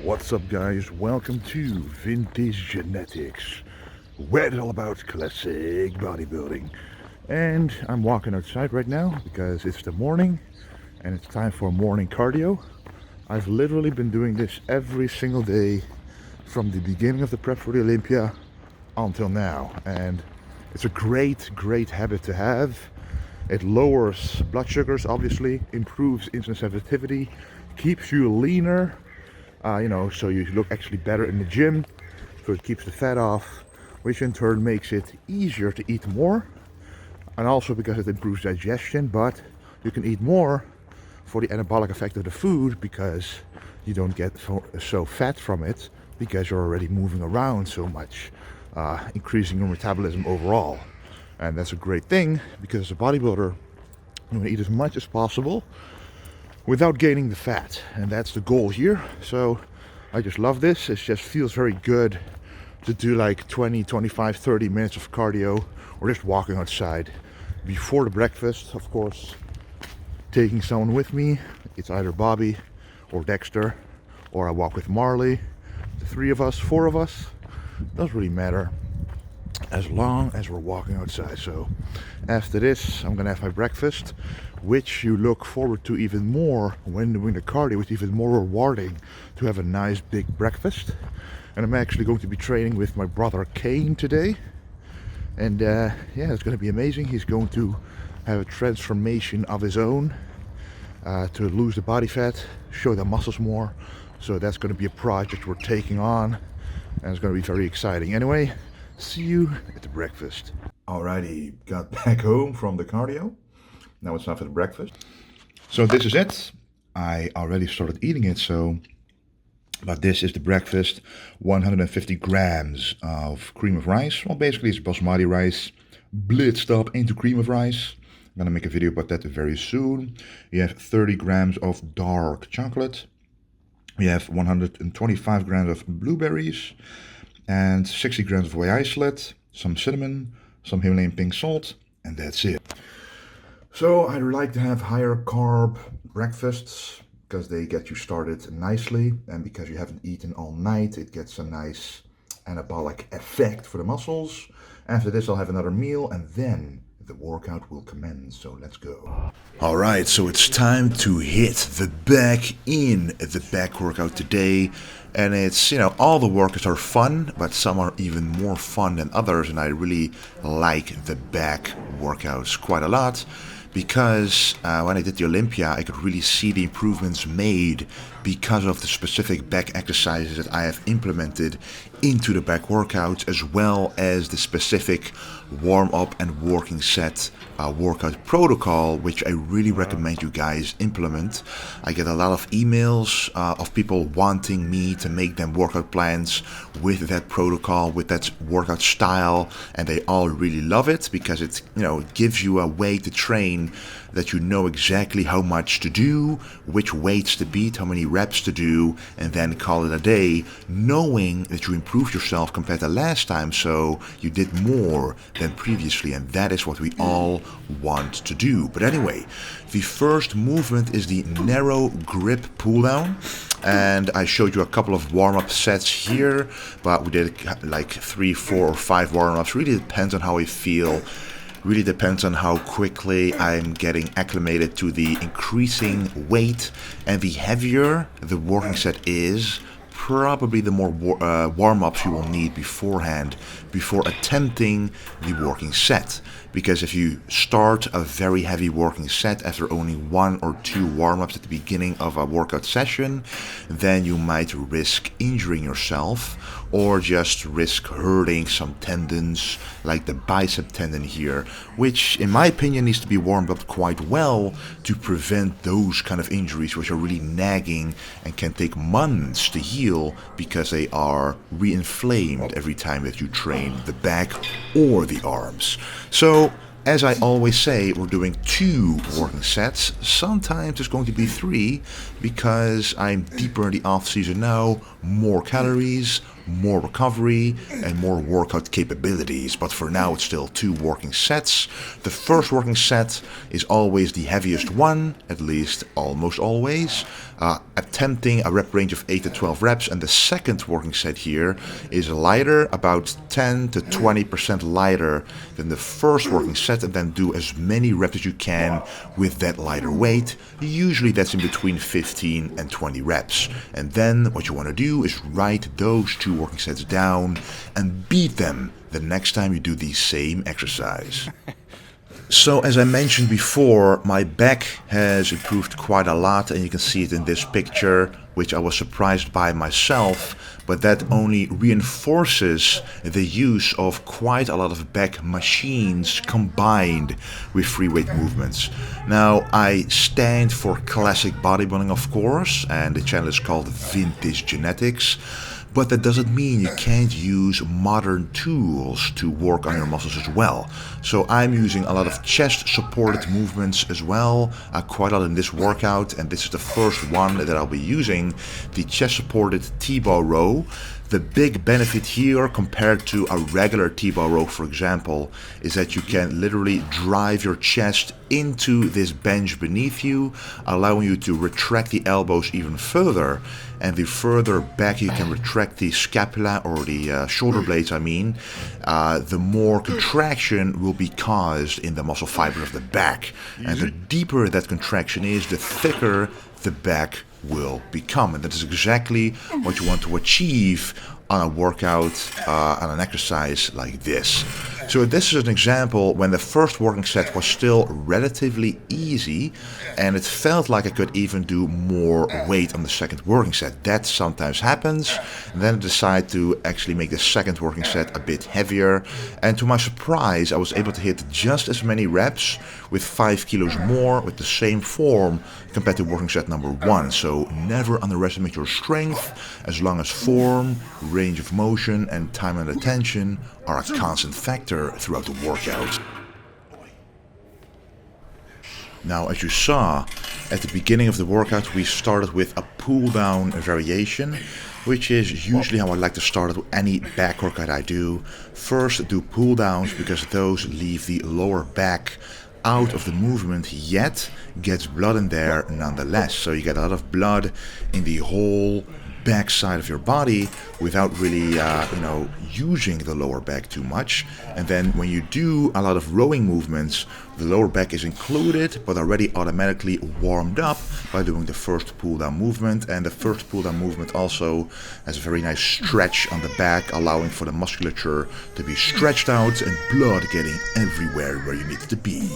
What's up, guys? Welcome to Vintage Genetics, where it's all about classic bodybuilding. And I'm walking outside right now because it's the morning and it's time for morning cardio. I've literally been doing this every single day from the beginning of the prep for the Olympia until now, and it's a great habit to have. It lowers blood sugars, obviously, improves insulin sensitivity, keeps you leaner, so you look actually better in the gym. So it keeps the fat off, which in turn makes it easier to eat more, and also because it improves digestion. But you can eat more for the anabolic effect of the food because you don't get so fat from it because you're already moving around so much, increasing your metabolism overall. And that's a great thing because as a bodybuilder, you want to eat as much as possible without gaining the fat. And that's the goal here. So I just love this. It just feels very good to do like 20, 25, 30 minutes of cardio or just walking outside before the breakfast. Of course, taking someone with me. It's either Bobby or Dexter, or I walk with Marley. The three of us, four of us, doesn't really matter, as long as we're walking outside. So after this, I'm gonna have my breakfast, which you look forward to even more when doing the cardio. It's even more rewarding to have a nice big breakfast. And I'm actually going to be training with my brother Kane today, and it's going to be amazing. He's going to have a transformation of his own to lose the body fat, show the muscles more. So that's going to be a project we're taking on, and it's going to be very exciting. Anyway, see you at the breakfast. Alrighty, got back home from the cardio. Now it's time for the breakfast. So this is it. I already started eating it, but this is the breakfast. 150 grams of cream of rice. Well, basically it's basmati rice blitzed up into cream of rice. I'm gonna make a video about that very soon. You have 30 grams of dark chocolate. We have 125 grams of blueberries and 60 grams of whey isolate, some cinnamon, some Himalayan pink salt, and that's it. So I like to have higher carb breakfasts because they get you started nicely, and because you haven't eaten all night, it gets a nice anabolic effect for the muscles. After this, I'll have another meal, and then the workout will commence. So let's go. All right, so it's time to hit the back in the back workout today. And it's, all the workouts are fun, but some are even more fun than others. And I really like the back workouts quite a lot, because when I did the Olympia, I could really see the improvements made because of the specific back exercises that I have implemented into the back workouts, as well as the specific warm-up and working set workout protocol, which I really recommend you guys implement. I get a lot of emails of people wanting me to make them workout plans with that protocol, with that workout style, and they all really love it because it gives you a way to train that you know exactly how much to do, which weights to beat, how many reps to do, and then call it a day, knowing that you improved yourself compared to last time, so you did more than previously, and that is what we all want to do. But anyway, the first movement is the narrow grip pull down, and I showed you a couple of warm-up sets here, but we did like 3, 4, or 5 warm-ups. Really depends on how I feel. Really depends on how quickly I'm getting acclimated to the increasing weight, and the heavier the working set is, probably the more warm-ups you will need beforehand before attempting the working set. Because if you start a very heavy working set after only 1 or 2 warm-ups at the beginning of a workout session, then you might risk injuring yourself, or just risk hurting some tendons, like the bicep tendon here, which in my opinion needs to be warmed up quite well to prevent those kind of injuries, which are really nagging and can take months to heal because they are re-inflamed every time that you train the back or the arms. So as I always say, we're doing 2 working sets. Sometimes it's going to be 3 because I'm deeper in the off season now, more calories, more recovery and more workout capabilities. But for now, it's still 2 working sets. The first working set is always the heaviest one, at least almost always, attempting a rep range of 8 to 12 reps. And the second working set here is lighter, about 10 to 20% lighter than the first working set, and then do as many reps as you can with that lighter weight. Usually that's in between 15 and 20 reps. And then what you want to do is write those 2 working sets down and beat them the next time you do the same exercise. So as I mentioned before, my back has improved quite a lot, and you can see it in this picture, which I was surprised by myself, but that only reinforces the use of quite a lot of back machines combined with free weight movements. Now, I stand for classic bodybuilding, of course, and the channel is called Vintage Genetics. But that doesn't mean you can't use modern tools to work on your muscles as well. So I'm using a lot of chest supported movements as well, quite a lot in this workout, and this is the first one that I'll be using, the chest supported T-bar row. The big benefit here compared to a regular T-bar row, for example, is that you can literally drive your chest into this bench beneath you, allowing you to retract the elbows even further. And the further back you can retract the scapula, or the shoulder blades, the more contraction will be caused in the muscle fiber of the back. And the deeper that contraction is, the thicker the back will become. And that is exactly what you want to achieve on a workout, on an exercise like this. So this is an example when the first working set was still relatively easy, and it felt like I could even do more weight on the second working set. That sometimes happens, and then I decided to actually make the second working set a bit heavier, and to my surprise I was able to hit just as many reps with 5 kilos more with the same form compared to working set number 1. So never underestimate your strength, as long as form, range of motion and time and attention are a constant factor throughout the workout. Now, as you saw at the beginning of the workout, we started with a pull-down variation, which is usually how I like to start with any back workout I do. First, do pull-downs because those leave the lower back out of the movement, yet gets blood in there nonetheless. So you get a lot of blood in the whole back side of your body without really using the lower back too much. And then when you do a lot of rowing movements, the lower back is included but already automatically warmed up by doing the first pull down movement. And the first pull down movement also has a very nice stretch on the back, allowing for the musculature to be stretched out and blood getting everywhere where you need it to be.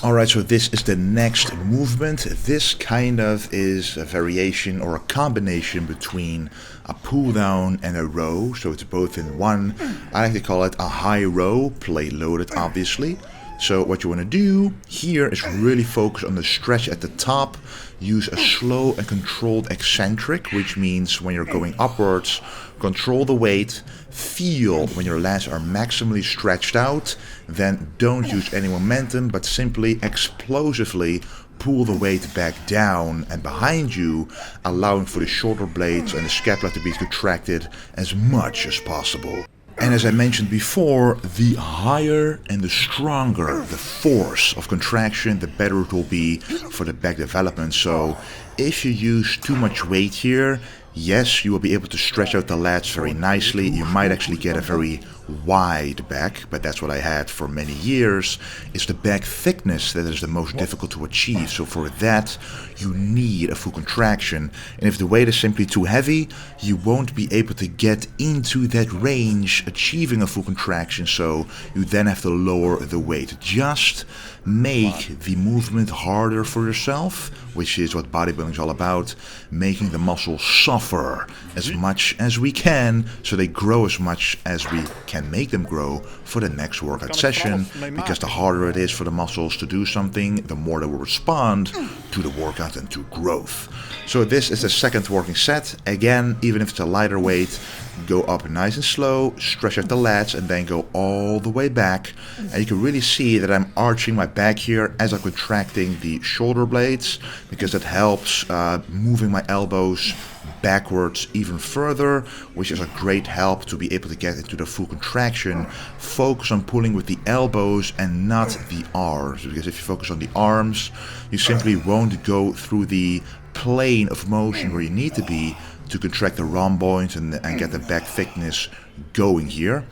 Alright, so this is the next movement. This kind of is a variation or a combination between a pull down and a row, so it's both in one. I like to call it a high row, plate loaded obviously. So what you want to do here is really focus on the stretch at the top. Use a slow and controlled eccentric, which means when you're going upwards, control the weight, feel when your lats are maximally stretched out, then don't use any momentum, but simply explosively pull the weight back down and behind you, allowing for the shoulder blades and the scapula to be contracted as much as possible. And as I mentioned before, the higher and the stronger the force of contraction, the better it will be for the back development. So if you use too much weight here, yes, you will be able to stretch out the lats very nicely. You might actually get a very wide back, but that's what I had for many years. It's the back thickness that is the most difficult to achieve. So for that, you need a full contraction. And if the weight is simply too heavy, you won't be able to get into that range achieving a full contraction. So you then have to lower the weight. Just make the movement harder for yourself, which is what bodybuilding is all about, making the muscles suffer as much as we can so they grow as much as we can make them grow for the next workout session, because the harder it is for the muscles to do something, the more they will respond to the workout and to growth. So this is the second working set. Again, even if it's a lighter weight, go up nice and slow, stretch out the lats, and then go all the way back. And you can really see that I'm arching my back here as I'm contracting the shoulder blades, because that helps moving my elbows backwards even further, which is a great help to be able to get into the full contraction. Focus on pulling with the elbows and not the arms, because if you focus on the arms, you simply won't go through the plane of motion where you need to be to contract the rhomboids and get the back thickness going here.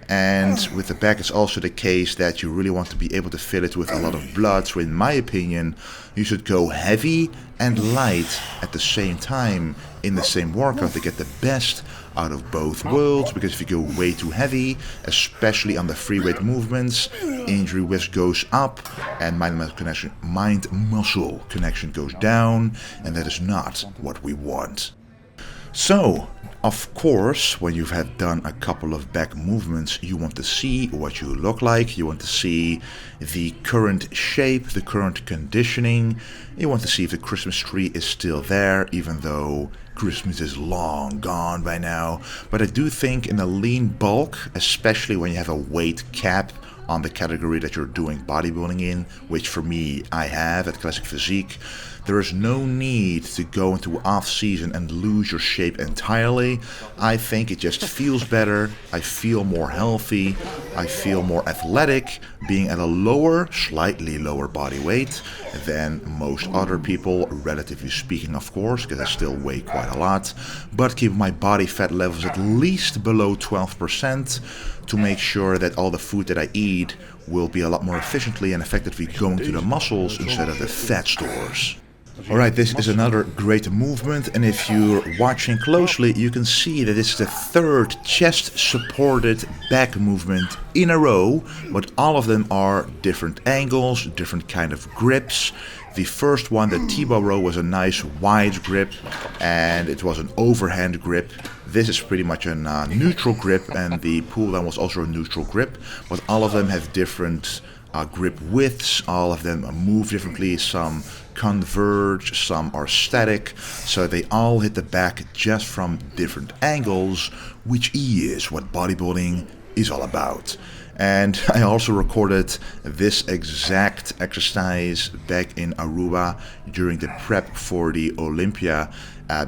And with the back, it's also the case that you really want to be able to fill it with a lot of blood. So in my opinion, you should go heavy and light at the same time in the same workout to get the best out of both worlds. Because if you go way too heavy, especially on the free weight movements, injury risk goes up and mind-muscle connection goes down, and that is not what we want. So, of course, when you've had done a couple of back movements, you want to see what you look like. You want to see the current shape, the current conditioning. You want to see if the Christmas tree is still there, even though Christmas is long gone by now. But I do think in a lean bulk, especially when you have a weight cap on the category that you're doing bodybuilding in, which for me I have at Classic Physique, there is no need to go into off-season and lose your shape entirely. I think it just feels better. I feel more healthy. I feel more athletic being at a lower, slightly lower body weight than most other people, relatively speaking, of course, because I still weigh quite a lot. But keep my body fat levels at least below 12% to make sure that all the food that I eat will be a lot more efficiently and effectively going to the muscles instead of the fat stores. Alright, this is another great movement, and if you're watching closely, you can see that it's the third chest-supported back movement in a row, but all of them are different angles, different kind of grips. The first one, the T-bar row, was a nice wide grip, and it was an overhand grip. This is pretty much a neutral grip, and the pull-down was also a neutral grip, but all of them have different grip widths, all of them move differently, some converge, some are static, so they all hit the back just from different angles, which is what bodybuilding is all about. And I also recorded this exact exercise back in Aruba during the prep for the Olympia,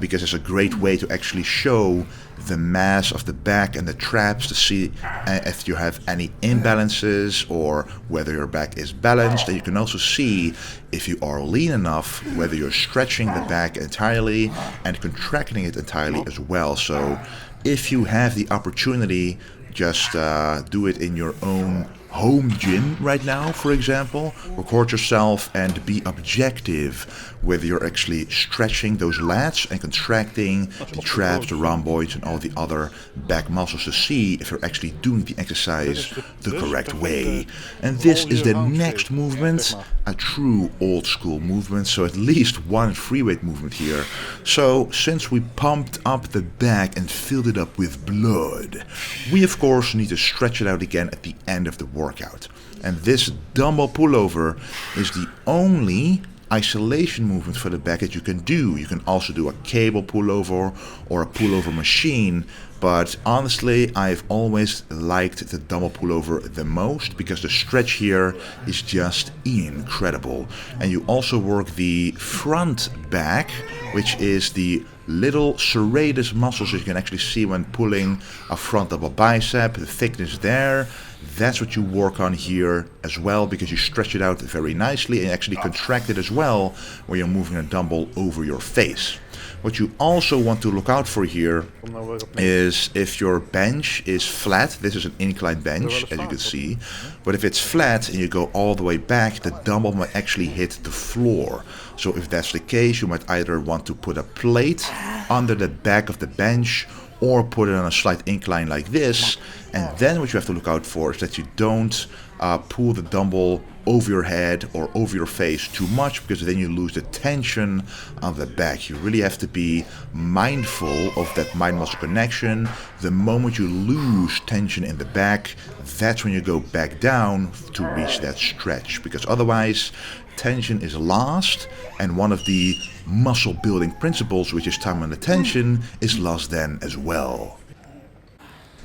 because it's a great way to actually show the mass of the back and the traps to see if you have any imbalances or whether your back is balanced. And you can also see if you are lean enough, whether you're stretching the back entirely and contracting it entirely as well. So if you have the opportunity, just do it in your own home gym right now, for example. Record yourself and be objective whether you're actually stretching those lats and contracting the traps, the rhomboids, and all the other back muscles to see if you're actually doing the exercise the correct way. And this is the next movement, a true old school movement, so at least one free weight movement here. So since we pumped up the back and filled it up with blood, we of course need to stretch it out again at the end of the workout. And this dumbbell pullover is the only isolation movement for the back that you can do. You can also do a cable pullover or a pullover machine, but honestly I've always liked the dumbbell pullover the most because the stretch here is just incredible. And you also work the front back, which is the little serratus muscles that you can actually see when pulling a front double bicep, the thickness there. That's what you work on here as well, because you stretch it out very nicely and actually contract it as well when you're moving a dumbbell over your face. What you also want to look out for here is if your bench is flat. This is an incline bench, as you can see, but if it's flat and you go all the way back, the dumbbell might actually hit the floor. So if that's the case, you might either want to put a plate under the back of the bench or put it on a slight incline like this. And then what you have to look out for is that you don't pull the dumbbell over your head or over your face too much, because then you lose the tension on the back. You really have to be mindful of that mind-muscle connection. The moment you lose tension in the back, that's when you go back down to reach that stretch, because otherwise tension is lost, and one of the muscle building principles, which is time and attention, is lost then as well.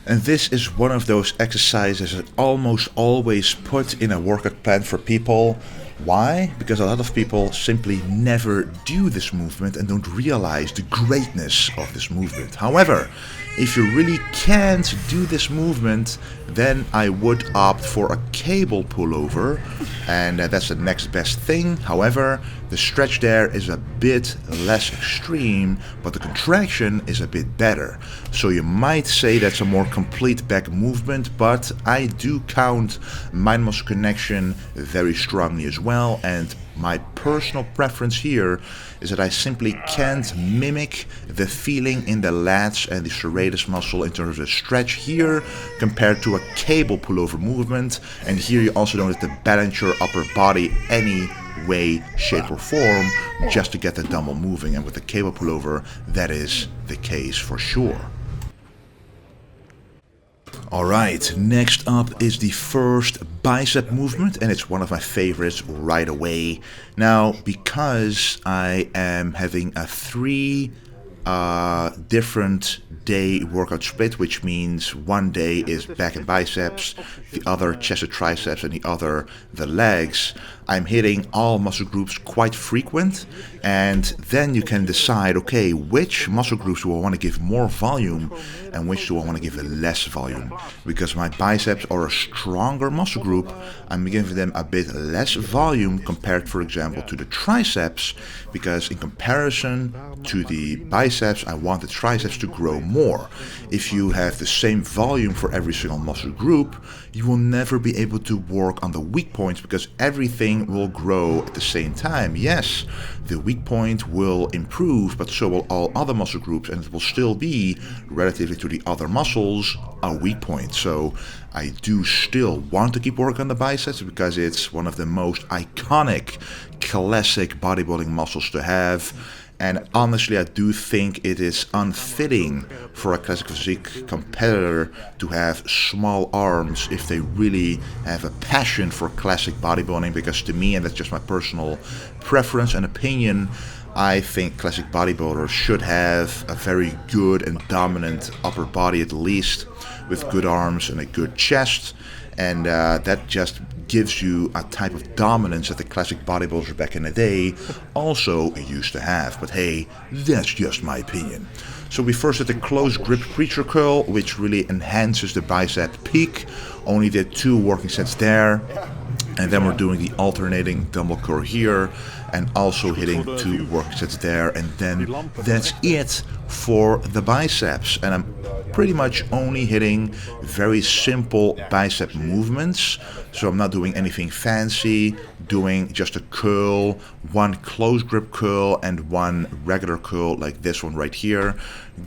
And this is one of those exercises that almost always put in a workout plan for people. Why? Because a lot of people simply never do this movement and don't realize the greatness of this movement. However, if you really can't do this movement, then I would opt for a cable pullover, and that's the next best thing. However, the stretch there is a bit less extreme, but the contraction is a bit better. So you might say that's a more complete back movement, but I do count mind-muscle connection very strongly as well, and my personal preference here is that I simply can't mimic the feeling in the lats and the serratus muscle in terms of the stretch here compared to a cable pullover movement. And here you also don't have to balance your upper body any way, shape or form just to get the dumbbell moving, and with the cable pullover that is the case for sure. Alright, next up is the first bicep movement, and it's one of my favorites right away. Now, because I am having a 3 different day workout split, which means one day is back and biceps, the other chest and triceps, and the other the legs, I'm hitting all muscle groups quite frequent, and then you can decide, okay, which muscle groups do I want to give more volume and which do I want to give less volume. Because my biceps are a stronger muscle group, I'm giving them a bit less volume compared, for example, to the triceps, because in comparison to the biceps, I want the triceps to grow more. If you have the same volume for every single muscle group, you will never be able to work on the weak points because everything will grow at the same time. Yes, the weak point will improve, but so will all other muscle groups, and it will still be, relatively to the other muscles, a weak point. So I do still want to keep working on the biceps because it's one of the most iconic, classic bodybuilding muscles to have. And honestly, I do think it is unfitting for a classic physique competitor to have small arms if they really have a passion for classic bodybuilding, because to me, and that's just my personal preference and opinion, I think classic bodybuilders should have a very good and dominant upper body, at least, with good arms and a good chest. And that just gives you a type of dominance that the classic bodybuilders back in the day also used to have. But hey, that's just my opinion. So we first did the close grip preacher curl, which really enhances the bicep peak. Only did 2 working sets there. And then we're doing the alternating dumbbell curl here, and also hitting 2 working sets there, and then that's it for the biceps. And I'm pretty much only hitting very simple bicep movements, so I'm not doing anything fancy, doing just a curl, 1 close grip curl and 1 regular curl like this one right here,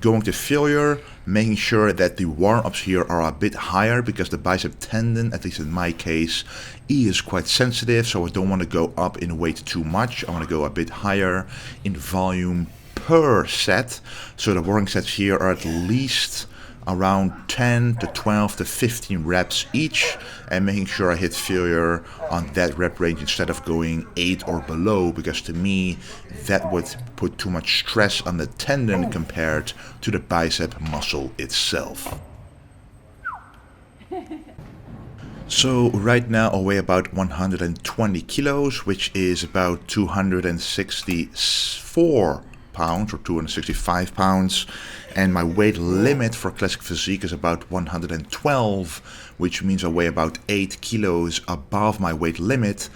going to failure, making sure that the warm-ups here are a bit higher because the bicep tendon, at least in my case, is quite sensitive, so I don't want to go up in weight too much. I want to go a bit higher in volume per set, so the working sets here are at least around 10 to 12 to 15 reps each, and making sure I hit failure on that rep range instead of going 8 or below, because to me that would put too much stress on the tendon compared to the bicep muscle itself. So right now I weigh about 120 kilos, which is about 264 pounds or 265 pounds, and my weight limit for classic physique is about 112, which means I weigh about 8 kilos above my weight limit,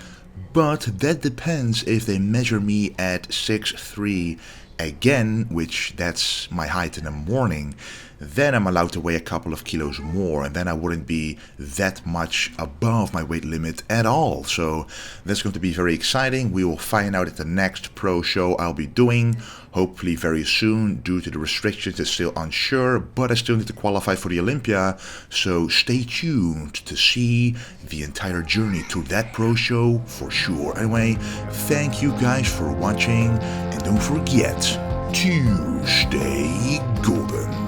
but that depends if they measure me at 6'3" again, which that's my height in the morning. Then I'm allowed to weigh a couple of kilos more, and then I wouldn't be that much above my weight limit at all. So that's going to be very exciting. We will find out at the next pro show I'll be doing, hopefully very soon. Due to the restrictions, it's still unsure, but I still need to qualify for the Olympia, so stay tuned to see the entire journey to that pro show for sure. Anyway, thank you guys for watching, and don't forget to stay golden.